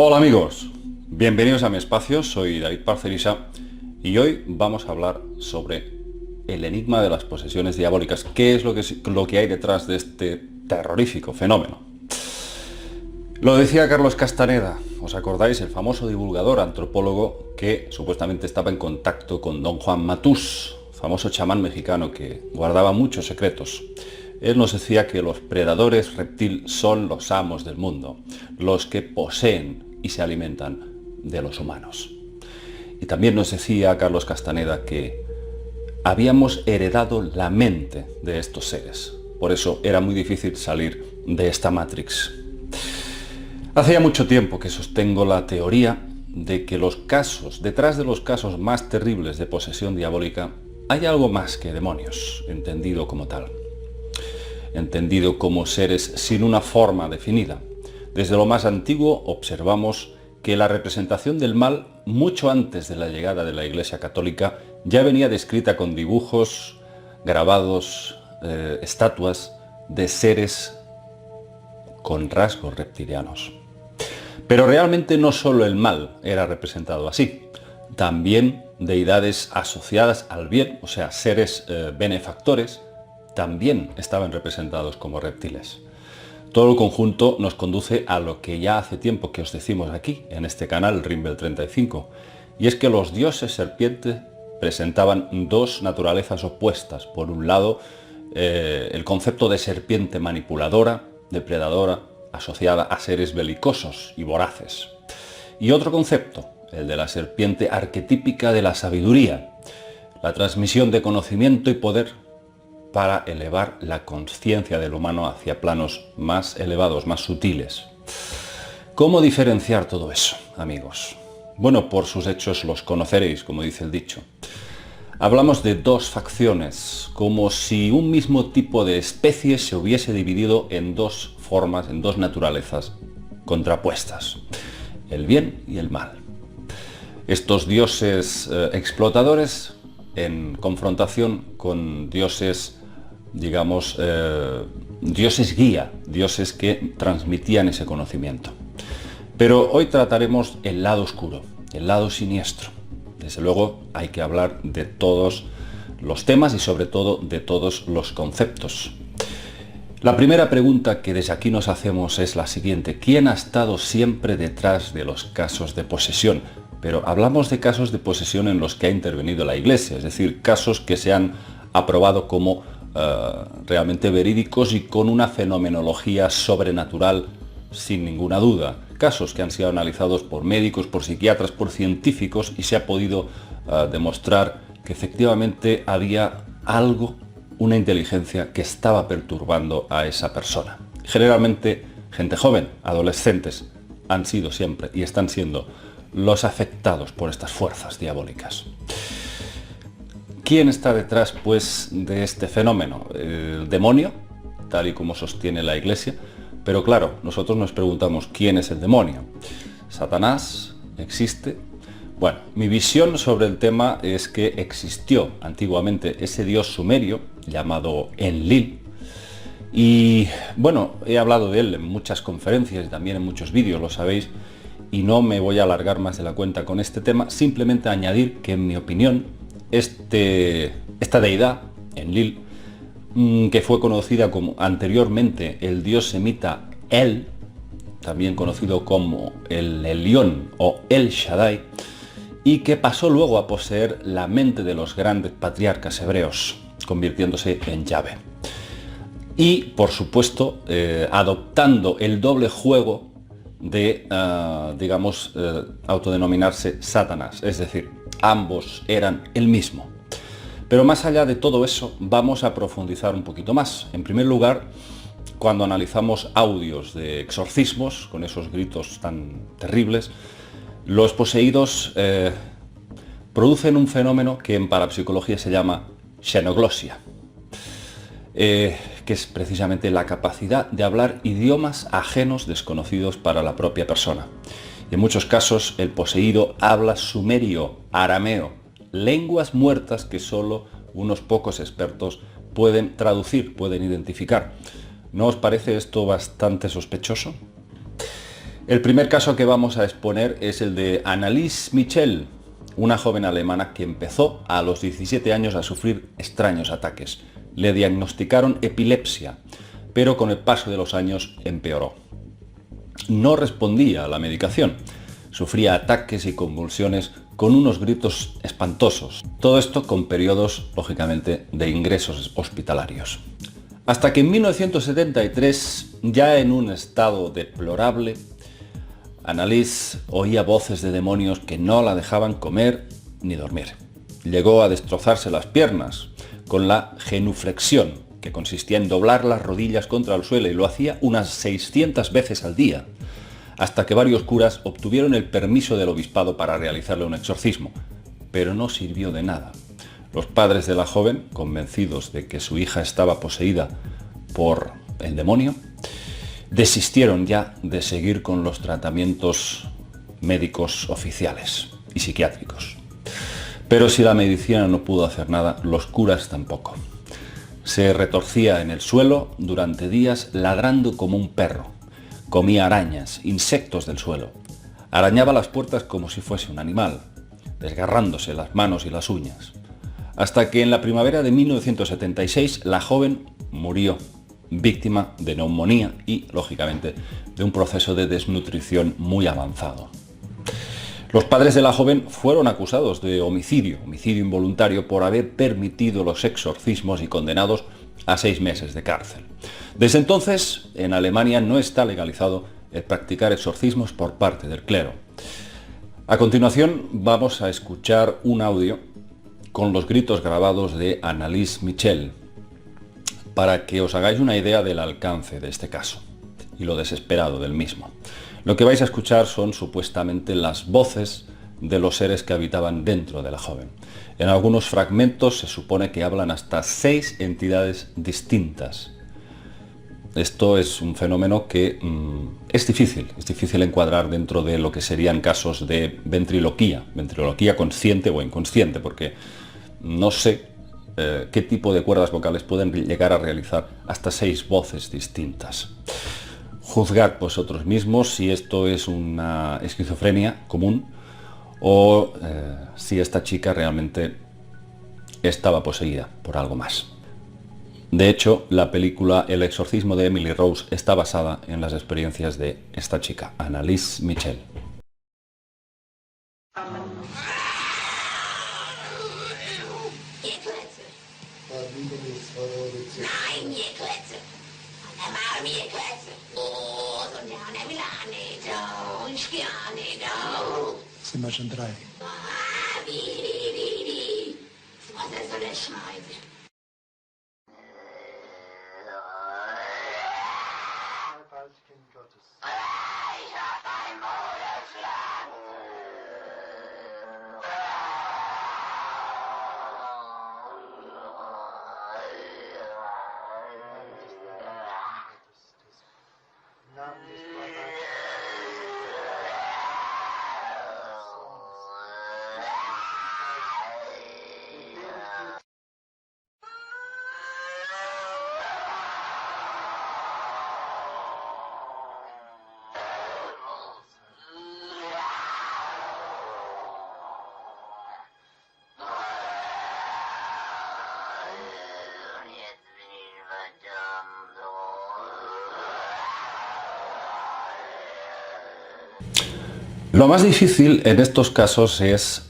Hola amigos, bienvenidos a mi espacio, soy David Parcerisa y hoy vamos a hablar sobre el enigma de las posesiones diabólicas. ¿Qué es lo que hay detrás de este terrorífico fenómeno? Lo decía Carlos Castaneda, ¿os acordáis? El famoso divulgador antropólogo que supuestamente estaba en contacto con don Juan Matús, famoso chamán mexicano que guardaba muchos secretos. Él nos decía que los predadores reptil son los amos del mundo, los que poseen y se alimentan de los humanos. Y también nos decía Carlos Castaneda que habíamos heredado la mente de estos seres. Por eso era muy difícil salir de esta Matrix. Hace ya mucho tiempo que sostengo la teoría de que detrás de los casos más terribles de posesión diabólica, hay algo más que demonios, entendido como tal. Entendido como seres sin una forma definida. Desde lo más antiguo observamos que la representación del mal, mucho antes de la llegada de la Iglesia Católica, ya venía descrita con dibujos, grabados, estatuas de seres con rasgos reptilianos. Pero realmente no solo el mal era representado así, también deidades asociadas al bien, o sea, seres benefactores, también estaban representados como reptiles. Todo el conjunto nos conduce a lo que ya hace tiempo que os decimos aquí, en este canal Rimbel 35, y es que los dioses serpientes presentaban dos naturalezas opuestas. Por un lado, el concepto de serpiente manipuladora, depredadora, asociada a seres belicosos y voraces. Y otro concepto, el de la serpiente arquetípica de la sabiduría, la transmisión de conocimiento y poder para elevar la conciencia del humano hacia planos más elevados, más sutiles. ¿Cómo diferenciar todo eso, amigos? Bueno, por sus hechos los conoceréis, como dice el dicho. Hablamos de dos facciones, como si un mismo tipo de especie se hubiese dividido en dos formas, en dos naturalezas contrapuestas, el bien y el mal. Estos dioses explotadores en confrontación con dioses, digamos, dioses guía, dioses que transmitían ese conocimiento. Pero hoy trataremos el lado oscuro, el lado siniestro. Desde luego hay que hablar de todos los temas y sobre todo de todos los conceptos. La primera pregunta que desde aquí nos hacemos es la siguiente: ¿quién ha estado siempre detrás de los casos de posesión? Pero hablamos de casos de posesión en los que ha intervenido la Iglesia, es decir, casos que se han aprobado como realmente verídicos y con una fenomenología sobrenatural sin ninguna duda. Casos que han sido analizados por médicos, por psiquiatras, por científicos y se ha podido demostrar que efectivamente había algo, una inteligencia que estaba perturbando a esa persona. Generalmente gente joven, adolescentes, han sido siempre y están siendo los afectados por estas fuerzas diabólicas. ¿Quién está detrás, pues, de este fenómeno? ¿El demonio, tal y como sostiene la Iglesia? Pero claro, nosotros nos preguntamos, ¿quién es el demonio? ¿Satanás existe? Bueno, mi visión sobre el tema es que existió antiguamente ese dios sumerio llamado Enlil. Y bueno, he hablado de él en muchas conferencias y también en muchos vídeos, lo sabéis, y no me voy a alargar más de la cuenta con este tema, simplemente añadir que en mi opinión esta deidad, Enlil, que fue conocida como anteriormente el dios semita El, también conocido como el Elión o El Shaddai, y que pasó luego a poseer la mente de los grandes patriarcas hebreos, convirtiéndose en Yahvé. Y, por supuesto, adoptando el doble juego de, autodenominarse Satanás, es decir, ambos eran el mismo. Pero más allá de todo eso, vamos a profundizar un poquito más. En primer lugar, cuando analizamos audios de exorcismos, con esos gritos tan terribles, los poseídos producen un fenómeno que en parapsicología se llama xenoglosia, que es precisamente la capacidad de hablar idiomas ajenos, desconocidos para la propia persona. Y en muchos casos el poseído habla sumerio, arameo, lenguas muertas que solo unos pocos expertos pueden traducir, pueden identificar. ¿No os parece esto bastante sospechoso? El primer caso que vamos a exponer es el de Anneliese Michel, una joven alemana que empezó a los 17 años a sufrir extraños ataques. Le diagnosticaron epilepsia, pero con el paso de los años empeoró. No respondía a la medicación, sufría ataques y convulsiones con unos gritos espantosos. Todo esto con periodos, lógicamente, de ingresos hospitalarios. Hasta que en 1973, ya en un estado deplorable, Anneliese oía voces de demonios que no la dejaban comer ni dormir. Llegó a destrozarse las piernas con la genuflexión, que consistía en doblar las rodillas contra el suelo, y lo hacía unas 600 veces al día, hasta que varios curas obtuvieron el permiso del obispado para realizarle un exorcismo, pero no sirvió de nada. Los padres de la joven, convencidos de que su hija estaba poseída por el demonio, desistieron ya de seguir con los tratamientos médicos oficiales y psiquiátricos. Pero si la medicina no pudo hacer nada, los curas tampoco. Se retorcía en el suelo durante días ladrando como un perro. Comía arañas, insectos del suelo. Arañaba las puertas como si fuese un animal, desgarrándose las manos y las uñas. Hasta que en la primavera de 1976 la joven murió, víctima de neumonía y, lógicamente, de un proceso de desnutrición muy avanzado. Los padres de la joven fueron acusados de homicidio involuntario, por haber permitido los exorcismos y condenados a 6 meses de cárcel. Desde entonces, en Alemania no está legalizado el practicar exorcismos por parte del clero. A continuación vamos a escuchar un audio con los gritos grabados de Anneliese Michel, para que os hagáis una idea del alcance de este caso y lo desesperado del mismo. Lo que vais a escuchar son supuestamente las voces de los seres que habitaban dentro de la joven. En algunos fragmentos se supone que hablan hasta 6 entidades distintas. Esto es un fenómeno que es difícil encuadrar dentro de lo que serían casos de ventriloquía consciente o inconsciente, porque no sé qué tipo de cuerdas vocales pueden llegar a realizar hasta 6 voces distintas. Juzgad vosotros mismos si esto es una esquizofrenia común o si esta chica realmente estaba poseída por algo más. De hecho, la película El exorcismo de Emily Rose está basada en las experiencias de esta chica, Anneliese Michel. Sind wir schon 3? Was ist so das Schwein? Als Kind Gottes. Ich hab ein Moderschlag. Namen des Vaters. Lo más difícil en estos casos es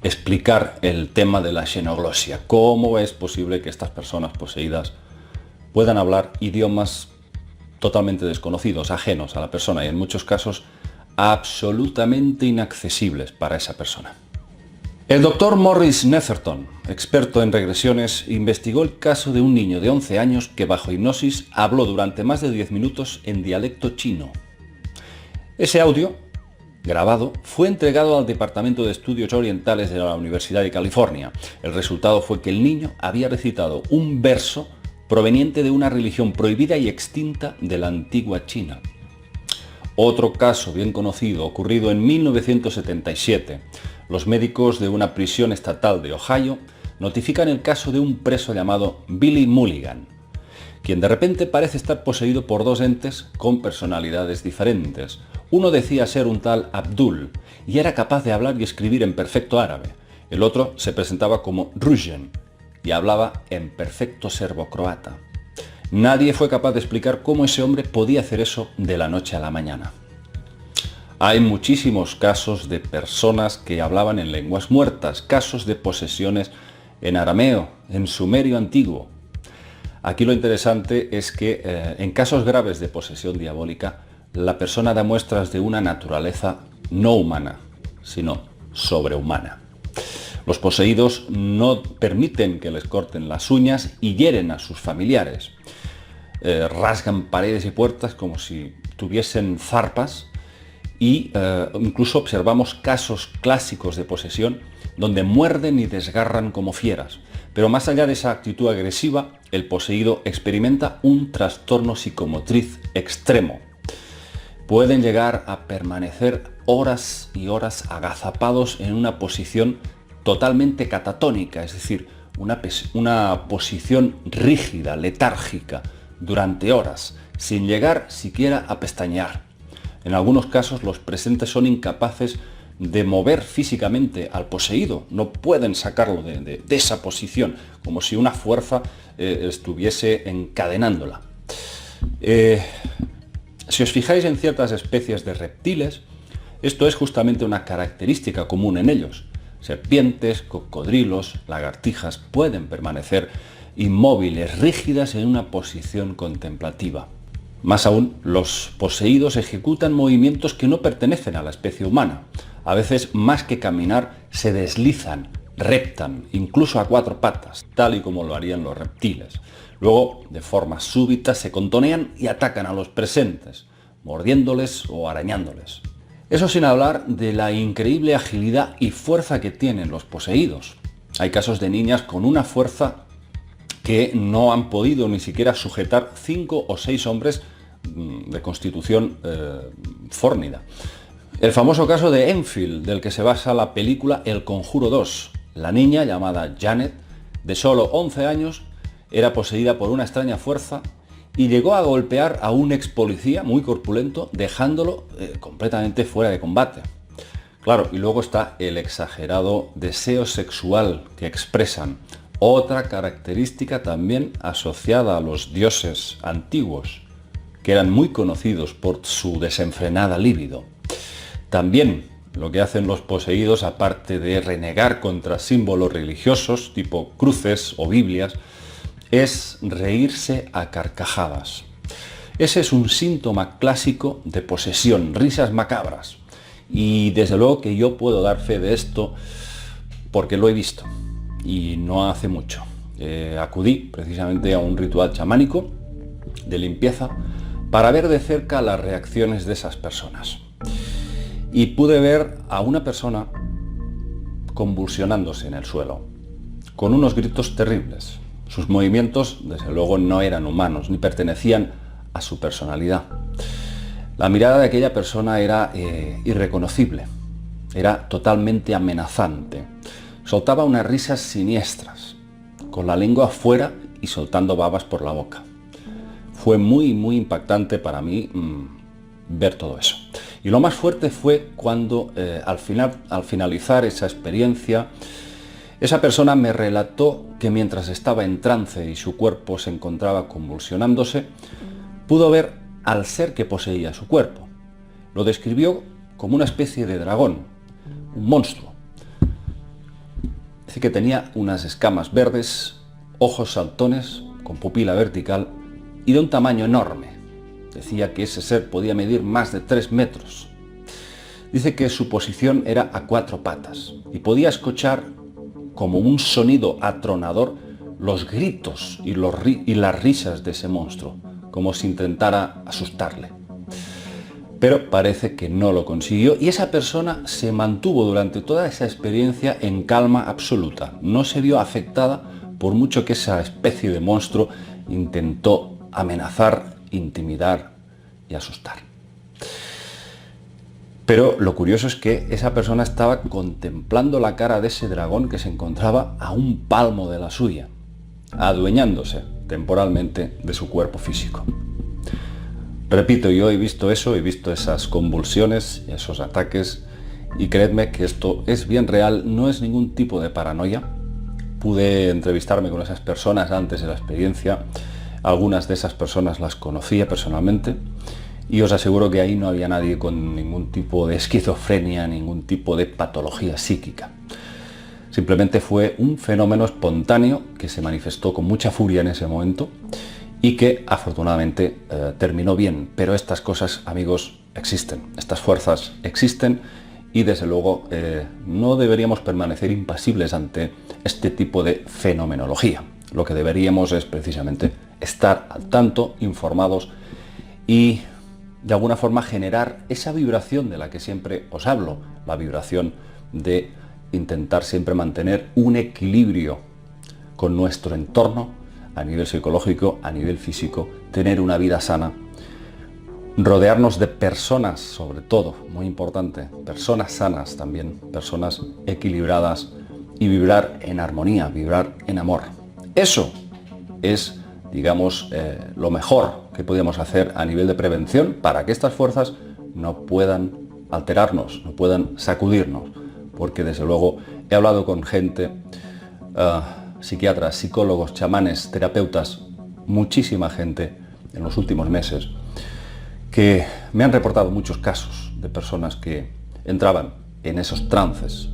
explicar el tema de la xenoglosia. ¿Cómo es posible que estas personas poseídas puedan hablar idiomas totalmente desconocidos, ajenos a la persona y en muchos casos absolutamente inaccesibles para esa persona? El doctor Morris Netherton, experto en regresiones, investigó el caso de un niño de 11 años que bajo hipnosis habló durante más de 10 minutos en dialecto chino. Ese audio grabado fue entregado al Departamento de Estudios Orientales de la Universidad de California. El resultado fue que el niño había recitado un verso proveniente de una religión prohibida y extinta de la antigua China. Otro caso bien conocido, ocurrido en 1977. Los médicos de una prisión estatal de Ohio notifican el caso de un preso llamado Billy Mulligan, quien de repente parece estar poseído por dos entes con personalidades diferentes. Uno decía ser un tal Abdul y era capaz de hablar y escribir en perfecto árabe. El otro se presentaba como Rujen y hablaba en perfecto serbo-croata. Nadie fue capaz de explicar cómo ese hombre podía hacer eso de la noche a la mañana. Hay muchísimos casos de personas que hablaban en lenguas muertas, casos de posesiones en arameo, en sumerio antiguo. Aquí lo interesante es que en casos graves de posesión diabólica, la persona da muestras de una naturaleza no humana, sino sobrehumana. Los poseídos no permiten que les corten las uñas y hieren a sus familiares. Rasgan paredes y puertas como si tuviesen zarpas y incluso observamos casos clásicos de posesión donde muerden y desgarran como fieras. Pero más allá de esa actitud agresiva, el poseído experimenta un trastorno psicomotriz extremo. Pueden llegar a permanecer horas y horas agazapados en una posición totalmente catatónica, es decir, una posición rígida, letárgica, durante horas, sin llegar siquiera a pestañear. En algunos casos los presentes son incapaces de mover físicamente al poseído, no pueden sacarlo de esa posición, como si una fuerza estuviese encadenándola. Si os fijáis en ciertas especies de reptiles, esto es justamente una característica común en ellos. Serpientes, cocodrilos, lagartijas pueden permanecer inmóviles, rígidas en una posición contemplativa. Más aún, los poseídos ejecutan movimientos que no pertenecen a la especie humana. A veces, más que caminar, se deslizan, reptan, incluso a cuatro patas, tal y como lo harían los reptiles. Luego, de forma súbita, se contonean y atacan a los presentes, mordiéndoles o arañándoles. Eso sin hablar de la increíble agilidad y fuerza que tienen los poseídos. Hay casos de niñas con una fuerza que no han podido ni siquiera sujetar 5 o 6 hombres de constitución fórnida. El famoso caso de Enfield, del que se basa la película El Conjuro 2. La niña, llamada Janet, de solo 11 años, era poseída por una extraña fuerza y llegó a golpear a un ex policía muy corpulento, dejándolo completamente fuera de combate. Claro, y luego está el exagerado deseo sexual que expresan, otra característica también asociada a los dioses antiguos, que eran muy conocidos por su desenfrenada libido. También lo que hacen los poseídos, aparte de renegar contra símbolos religiosos tipo cruces o Biblias, es reírse a carcajadas. Ese es un síntoma clásico de posesión, risas macabras. Y desde luego que yo puedo dar fe de esto porque lo he visto. Y no hace mucho. Acudí precisamente a un ritual chamánico de limpieza para ver de cerca las reacciones de esas personas. Y pude ver a una persona convulsionándose en el suelo, con unos gritos terribles. Sus movimientos, desde luego, no eran humanos, ni pertenecían a su personalidad. La mirada de aquella persona era irreconocible, era totalmente amenazante. Soltaba unas risas siniestras, con la lengua afuera y soltando babas por la boca. Fue muy impactante para mí ver todo eso. Y lo más fuerte fue cuando al finalizar esa experiencia, esa persona me relató que mientras estaba en trance y su cuerpo se encontraba convulsionándose, pudo ver al ser que poseía su cuerpo. Lo describió como una especie de dragón, un monstruo. Dice que tenía unas escamas verdes, ojos saltones, con pupila vertical y de un tamaño enorme. Decía que ese ser podía medir más de 3 metros. Dice que su posición era a 4 patas y podía escuchar como un sonido atronador los gritos y las risas de ese monstruo, como si intentara asustarle. Pero parece que no lo consiguió y esa persona se mantuvo durante toda esa experiencia en calma absoluta. No se vio afectada por mucho que esa especie de monstruo intentó amenazar, intimidar y asustar. Pero lo curioso es que esa persona estaba contemplando la cara de ese dragón que se encontraba a un palmo de la suya, adueñándose temporalmente de su cuerpo físico. Repito, yo he visto eso, he visto esas convulsiones, esos ataques, y creedme que esto es bien real, no es ningún tipo de paranoia. Pude entrevistarme con esas personas antes de la experiencia, algunas de esas personas las conocía personalmente, y os aseguro que ahí no había nadie con ningún tipo de esquizofrenia, ningún tipo de patología psíquica. Simplemente fue un fenómeno espontáneo que se manifestó con mucha furia en ese momento y que afortunadamente terminó bien. Pero estas cosas, amigos, existen, estas fuerzas existen y desde luego no deberíamos permanecer impasibles ante este tipo de fenomenología. Lo que deberíamos es precisamente estar al tanto, informados y de alguna forma generar esa vibración de la que siempre os hablo, la vibración de intentar siempre mantener un equilibrio con nuestro entorno a nivel psicológico, a nivel físico, tener una vida sana, rodearnos de personas, sobre todo, muy importante, personas sanas también, personas equilibradas y vibrar en armonía, vibrar en amor. Eso es, digamos, lo mejor que podemos hacer a nivel de prevención para que estas fuerzas no puedan alterarnos, no puedan sacudirnos, porque desde luego he hablado con gente, psiquiatras, psicólogos, chamanes, terapeutas, muchísima gente en los últimos meses, que me han reportado muchos casos de personas que entraban en esos trances,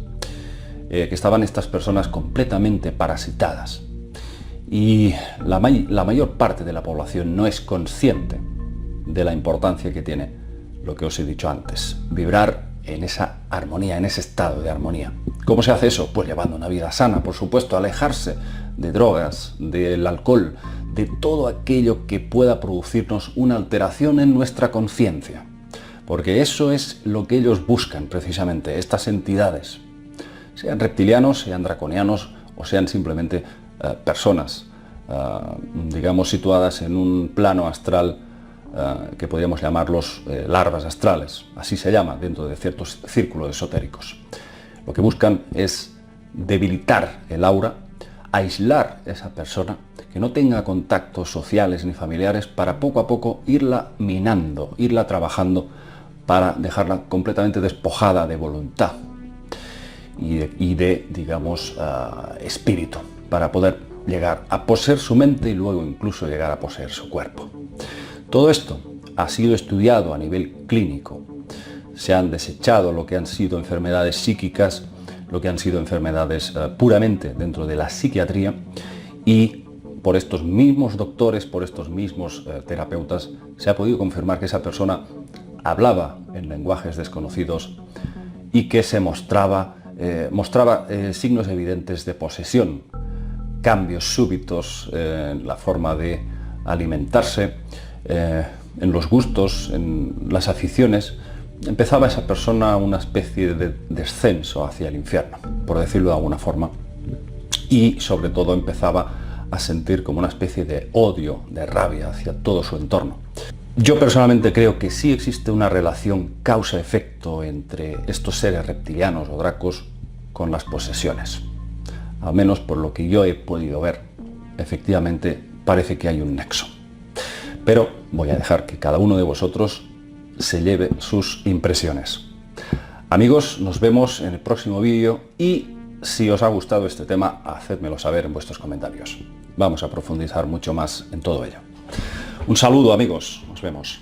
que estaban estas personas completamente parasitadas. Y la mayor parte de la población no es consciente de la importancia que tiene lo que os he dicho antes, vibrar en esa armonía, en ese estado de armonía. ¿Cómo se hace eso? Pues llevando una vida sana, por supuesto, alejarse de drogas, del alcohol, de todo aquello que pueda producirnos una alteración en nuestra conciencia. Porque eso es lo que ellos buscan precisamente, estas entidades, sean reptilianos, sean draconianos o sean simplemente personas, digamos, situadas en un plano astral que podríamos llamarlos larvas astrales, así se llama dentro de ciertos círculos esotéricos. Lo que buscan es debilitar el aura, aislar a esa persona, que no tenga contactos sociales ni familiares, para poco a poco irla minando, irla trabajando para dejarla completamente despojada de voluntad y de digamos, espíritu, para poder llegar a poseer su mente y luego incluso llegar a poseer su cuerpo. Todo esto ha sido estudiado a nivel clínico. Se han desechado lo que han sido enfermedades psíquicas, lo que han sido enfermedades puramente dentro de la psiquiatría, y por estos mismos doctores, por estos mismos terapeutas, se ha podido confirmar que esa persona hablaba en lenguajes desconocidos y que se mostraba signos evidentes de posesión, cambios súbitos en la forma de alimentarse, en los gustos, en las aficiones. Empezaba esa persona una especie de descenso hacia el infierno, por decirlo de alguna forma, y sobre todo empezaba a sentir como una especie de odio, de rabia hacia todo su entorno. Yo personalmente creo que sí existe una relación causa-efecto entre estos seres reptilianos o dracos con las posesiones. Al menos por lo que yo he podido ver, efectivamente parece que hay un nexo. Pero voy a dejar que cada uno de vosotros se lleve sus impresiones. Amigos, nos vemos en el próximo vídeo y si os ha gustado este tema, hacedmelo saber en vuestros comentarios. Vamos a profundizar mucho más en todo ello. Un saludo, amigos, nos vemos.